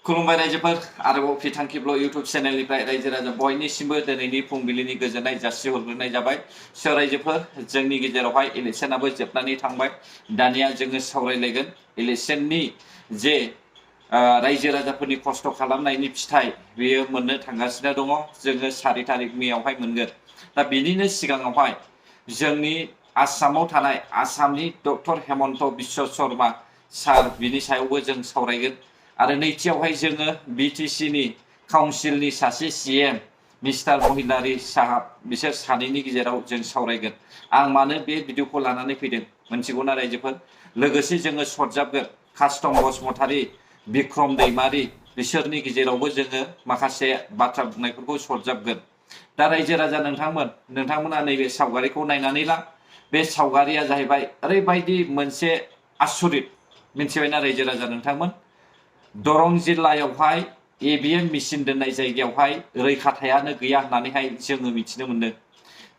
खुलुमबाय रायजोफोर आरोबाव फिथांखि ब्लग इउट्युब चेनेलनिफ्राय रायजो राजा बयनिसिमबो दिनैनि फुंबिलिनि गोजोननाय जासिहरग्रोनाय जाबाय। सो रायजोफोर जोंनि गेजेरावहाय इलेक्शनाबो जोबनानै थांबाय। दानिया जोङो सावरायलायगोन इलेक्शननि जे रायजो राजाफोरनि खस्थ' खालामनायनि फिथाइ बेयो मोननो थांगासिनो दङ। जोङो 4 तारिख मेयावहाय मोनगोन। दा बिनिनो सिगाङावहाय जोंनि आसामाव थानाय आसामनि डक्टर हेमन्त बिश्व शर्मा सार बिनि सायावबो जों सावरायगोन। आरो नैथियावहाय जोङो BTC नि काउन्सिलनि सासे CM मिस्टार महिलारी साहाब बिसोर सानैनि गेजेराव जों सावरायगोन। आं मानो बे भिडिअखौ लानानै फैदों मोनथिगौना रायजोफोर? लोगोसे जोङो सरजाबगोन कास्टम बसुमतारी, बिक्रम दैमारी बिसोरनि गेजेरावबो जोङो माखासे बाथ्रा बुंनायफोरखौ सरजाबगोन। दा रायजो राजा नोंथांमोना नैबे सावगारिखौ नायनानै ला। बे सावगारिया जाहैबाय ओरैबायदि मोनसे आसरित, मिथिबायना रायजो राजा नोंथांमोन? दरं जिल्लायावहाय EVM मेसिन दोननाय जायगायावहाय रैखाथायानो गैया होननानैहाय जोङो मिथिनो मोनदों।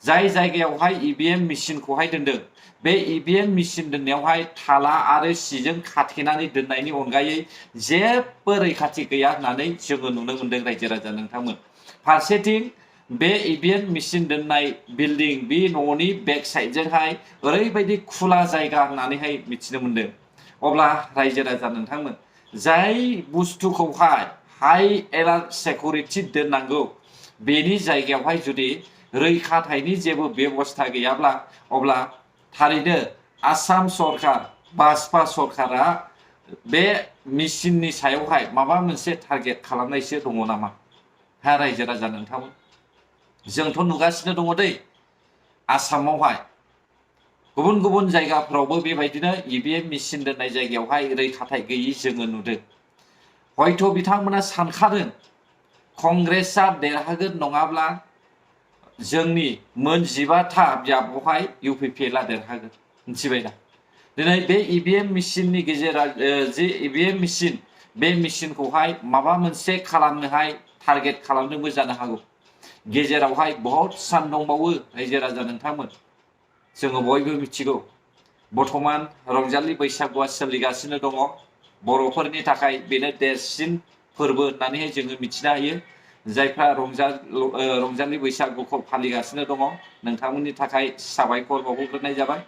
जाय जायगायावहाय EVM मेसिनखौहाय दोनदों, बे EVM मेसिन दोननायावहाय थाला आरो सिजों खाथेनानै दोननायनि अनगायै जेबो रैखाथि गैया होननानै जोङो नुनो मोनदों रायजो राजा नोंथांमोन। फारसेथिं बे EVM मेसिन दोननाय बिल्डिं बे न'नि बेक साइडजोंहाय ओरैबायदि खुला जायगा होननानैहाय मिथिनो मोनदों। अब्ला रायजो राजा नोंथांमोन, जाय बुस्थुखौहाय हाई एलार्ट सिकिउरिटि दोननांगौ, बेनि जायगायावहाय जुदि रैखाथायनि जेबो बेबस्था गैयाब्ला, अब्ला थारैनो आसाम सरकार भाजपा सरकारा बे मेसिननि सायावहाय माबा मोनसे टारगेट खालामनायसो दङ नामा? हा रायजो राजा नोंथांमोन, जोंथ' नुगासिनो दङ दै आसामावहाय गुबुन गुबुन जायगाफोरावबो बेबायदिनो EVM मेसिन दोननाय जायगायावहाय रैखाथाय गैयि जोङो नुदों। हयथ' बिथांमोना सानखादों कंग्रेसआ देरहागोन, नङाब्ला जोंनि मोन 15था बियाबावहाय UPPLआ देरहागोन। मिथिबायना? दिनै बे EVM मेसिननि गेजेराव जे EVM मेसिन, बे मेसिनखौहाय माबा मोनसे खालामनोहाय टारगेट खालामनोबो जानो हागौ। गेजेरावहाय बहुत सान दंबावो रायजो राजा नोंथांमोन। जोङो बयबो मिथिगौ बर्थमान रंजालि बैसागुआ सोलिगासिनो दङ। बर'फोरनि थाखाय बेनो देरसिन फोरबो होननानैहाय जोङो मिथिनो हायो। जायफ्रा रंजालि बैसागुखौ फालिगासिनो दङ, नोंथांमोननि थाखाय साबायखर बावहरग्रोनाय जाबाय।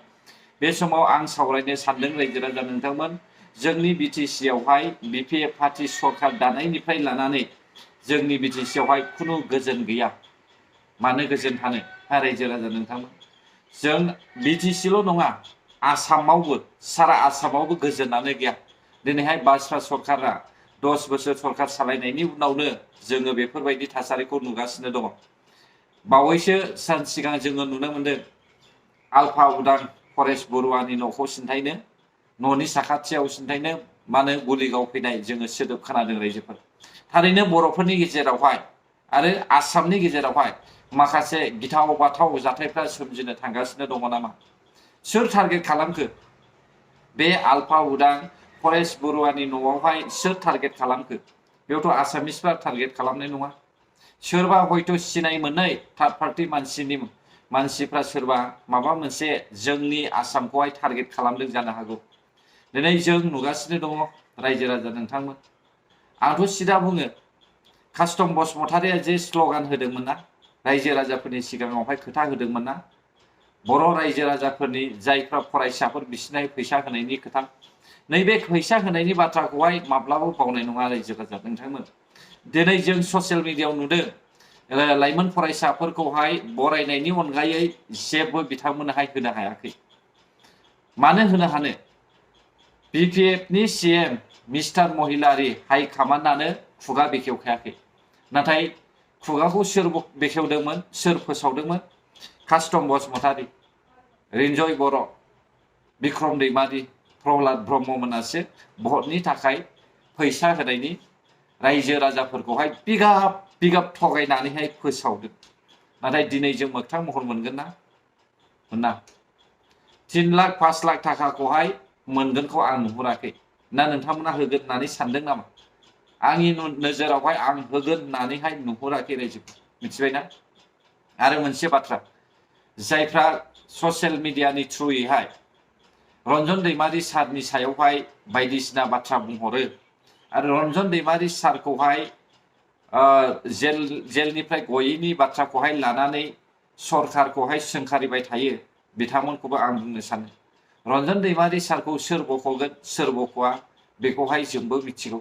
बे समाव आं सावरायनो सानदों रायजो राजा नोंथांमोन, जोंनि BTC आवहाय BPF पार्टी सरकार दानायनिफ्राय लानानै जोंनि BTC आवहाय खुनु गोजोन गैया। मानो गोजोन थानो रायजो राजा नोंथांमोन? जों BTCल' नङा, आसामावबो सारा आसामावबो गोजोनानो गैया। दिनैहाय भाजपा सरकारा 10 बोसोर सरकार सालायनायनि उनावनो जोङो बेफोरबायदि थासारिखौ नुगासिनो दङ। बावैसो सान सिगां जोङो नुनो मोनदों आल्फा उदां फरेस्ट बरुवानि न'खौ सिन्थायनो, न'नि साखाथियाव सिन्थायनो मानो गुलि गावफैनाय जोङो सोदोब खोनादों रायजोफोर। थारैनो बर'फोरनि गेजेरावहाय आरो आसामनि गेजेरावहाय माखासे गिथाव बाथाव जाथायफ्रा सोमजिनो थांगासिनो दङ नामा? सोर टारगेट खालामखो? बे आल्फा उदां फरेस्ट बरुवानि न'आवहाय सोर टारगेट खालामखो? बेयावथ' आसामिसफ्रा टारगेट खालामनाय नङा। सोरबा हयथ' सिनाय मोनै थार्ड पार्टी मानसिफ्रा सोरबा माबा मोनसे जोंनि आसामखौहाय टारगेट खालामदों जानो हागौ। दिनै जों नुगासिनो दङ रायजो राजा नोंथांमोन। आंथ' सिदा बुङो, कास्टम बसुमतारीया जे स्ल'गान होदोंमोन ना, रायजो राजाफोरनि सिगाङावहाय खोथा होदोंमोन ना, बर' रायजो राजाफोरनि जायफ्रा फरायसाफोर बिसिनाय फैसा होनायनि खोथा, नैबे फैसा होनायनि बाथ्राखौहाय माब्लाबा बावनाय नङा रायजो राजा नोंथांमोन। दिनै जों ससियेल मिडियायाव नुदों लाइमोन फरायसाफोरखौहाय बरायनायनि अनगायै जेबो बिथांमोनहाय होनो हायाखै। मानो होनो हानो? BPFनि CM मिस्टार महिलारी हाइकमान्डआनो खुगा बेखेवखायाखै। नाथाय खुगाखौ सोर बेखेवदोंमोन, सोर फोसावदोंमोन? कास्टम बसुमतारी, रिन्जय बर', बिक्रम दैमारी, प्रहलाद ब्रह्ममोनासो भटनि थाखाय फैसा होनायनि रायजो राजाफोरखौहाय बिगाब थगायनानैहाय फोसावदों। नाथाय दिनै जों मोगथां महर मोनगोन ना? मोना। 3 लाख 5 लाख थाखाखौहाय मोनगोनखौ आं नुहुराखै। ना नोंथांमोना होगोन होननानै सानदों नामा? आंनि नोजोरावहाय आं होगोन होननानैहाय नुहुराखै रायजोफोर। मिथिबायना? आरो मोनसे बाथ्रा, जायफ्रा ससियेल मिडियानि थ्रुयैहाय रन्जन दैमारि सारनि सायावहाय बायदिसिना बाथ्रा बुंहरो आरो रन्जन दैमारि सारखौहाय जेलनिफ्राय गयैनि बाथ्राखौहाय लानानै सरकारखौहाय सोंखारिबाय थायो बिथांमोनखौबो आं बुंनो सानो रन्जन दैमारि सारखौ सोर बख'गोन सोर बख'आ बेखौहाय जोंबो मिथिगौ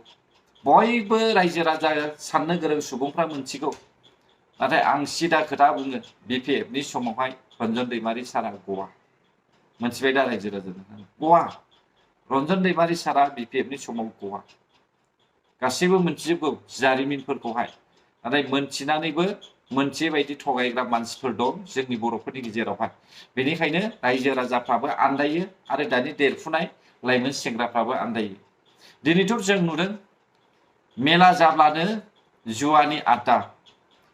बयबो रायजो राजा साननो गोरों सुबुंफ्रा मिथिगौ नाथाय आं सिदा खोथा बुङो बिपिएफनि समावहाय रन्जन दैमारि सारा गवा मोनथिबाय दा रायजो राजा गवा रन्जन दैमारि सारा बिपिएफनि समाव गवा गासैबो मोनथिजोबगौ जारिमिनफोरखौहाय नाथाय मोनथिनानैबो मोनथियै बायदि थगायग्रा मानसिफोर दं जोंनि बर'फोरनि गेजेरावहाय बेनिखायनो रायजो राजाफ्राबो आन्दायो आरो दानि देरफुनाय लाइमोन सेंग्राफ्राबो आन्दायो दिनैथ' जों नुदों मेला जाब्लानो जुवानि आड्डा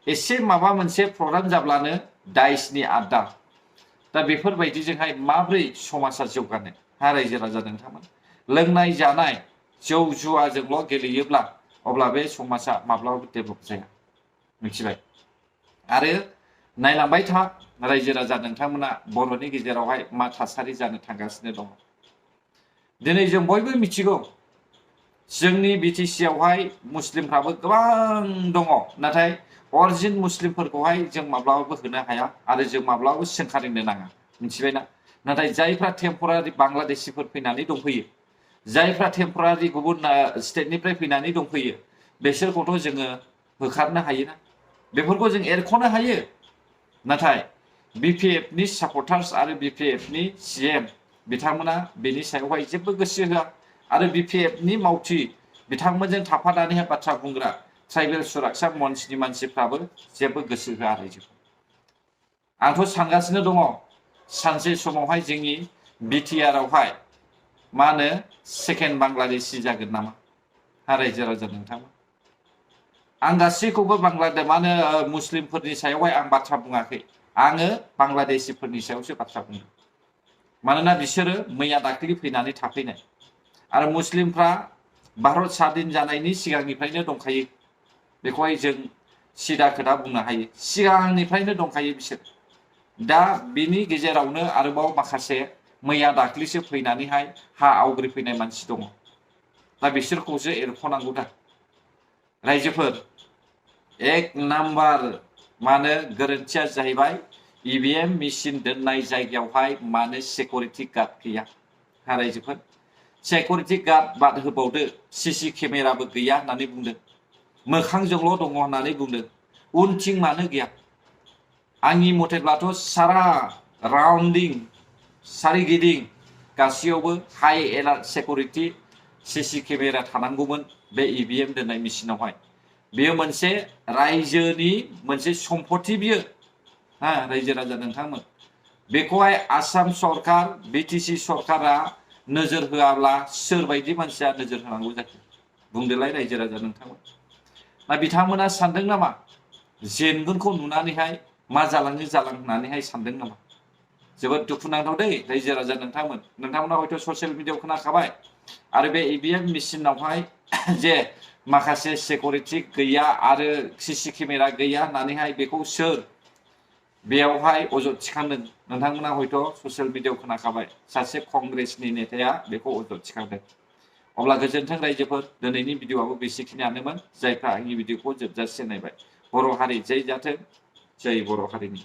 एसे माबा मोनसे प्रग्राम जाब्लानो दाइसनि आड्डा दा बेफोरबायदिजोंहाय माब्रै समाजा जौगानो हा रायजो राजा नोंथांमोन लोंनाय जानाय जौ जुवाजोंल' गेलेयोब्ला अब्ला बे समाजा माब्लाबाबो डेभेलप जाया मिथिबाय आरो नायलांबाय था रायजो राजा नोंथांमोना बर'नि गेजेरावहाय मा थासारि जानो थांगासिनो दङ दिनै जों बयबो मिथिगौ जोंनि बिटिसि आवहाय मुस्लिमफ्राबो गोबां दङ नाथाय अरिजिन मुस्लिमफोरखौहाय जों माब्लाबाबो होनो हाया आरो जों माब्लाबाबो सोंखारिनो नाङा मिथिबायना नाथाय जायफ्रा टेम्परारि बांलादेशिफोर फैनानै दंफैयो जायफ्रा टेम्परारि गुबुन स्टेटनिफ्राय फैनानै दंफैयो बेसोरखौथ' जोङो होखारनो हायोना बेफोरखौ जों एरख'नो हायो नाथाय बिपिएफनि सापर्टार्स आरो बिपिएफनि सिएम बिथांमोना बेनि सायावहाय जेबो गोसो होआ आरो बिपिएफनि मावथि बिथांमोनजों थाफानानैहाय बाथ्रा बुंग्रा ट्राइबेल सुरक्षा मन्चनि मानसिफ्राबो जेबो गोसो होआ रायजोखौ आंथ' सानगासिनो दङ सानसे समावहाय जोंनि बिटिआर आवहाय मा होनो सेकेन्ड बांलादेशि जागोन नामा हा रायजो राजा नोंथांमोन आं गासैखौबो बांलादेश मा होनो मुस्लिमफोरनि सायावहाय आं बाथ्रा बुङाखै आङो बांलादेशिफोरनि सायावसो बाथ्रा बुंदों मानोना बिसोरो मैया दाख्लि फैनानै थाफैनाय आरो मुस्लिमफ्रा भारत स्वाधीन जानायनि सिगांनिफ्रायनो दंखायो बेखौहाय जों सिदा खोथा बुंनो हायो सिगांनिफ्रायनो दंखायो बिसोर दा बिनि गेजेरावनो आरोबाव माखासे मैया दाख्लिसो फैनानैहाय हा आवग्रिफैनाय मानसि दङ दा बिसोरखौसो एरख'नांगौ दा रायजोफोर एक नाम्बार मानो गोरोन्थिया जाहैबाय इभिएम मेसिन दोननाय जायगायावहाय मानो सिकिउरिटि गार्ड गैया हा रायजोफोर सिकिउरिटि गार्ड बाद होबावदो सिसि केमेराबो गैया होननानै बुंदों मोखांजोंल' दङ होननानै बुंदों उनथिं मानो गैया आंनि मथेब्लाथ' सारा राउन्डिं सारिगिदिं गासैयावबो हाई एलार्ट सिकिउरिटि सिसि केमेरा थानांगौमोन बे इभिएम दोननाय मेसिनावहाय बेयो मोनसे रायजोनि मोनसे सम्पति बियो हा रायजो राजा नोंथांमोन बेखौहाय आसाम सरकार बिटिसि सरकारा नोजोर होआब्ला सोरबायदि मानसिया नोजोर होनांगौ जाखो बुंदोलाय रायजो राजा नोंथांमोन ना बिथांमोना सानदों नामा जेनगोनखौ नुनानैहाय मा जालाङो होननानैहाय सानदों नामा जोबोद दुखुनांथाव दै रायजो राजा नोंथांमोना हयथ' ससियेल मिडियायाव खोनाखाबाय आरो बे इभिएम मेसिनावहाय जे माखासे सिकिउरिटि गैया आरो सिसि केमेरा गैया होननानैहाय बेखौ सोर बेयावहाय अजद थिखांदों नोंथांमोना हयथ' ससियेल मिडियायाव खोनाखाबाय सासे कंग्रेसनि नेताया बेखौ अजद थिखांदों अब्ला गोजोन्थों रायजोफोर दिनैनि भिडिअआबो बेसेखिनियानोमोन जायफ्रा आंनि भिडिअखौ जोबजासे नायबाय बर' हारि जै जाथों जै बर' हारिनि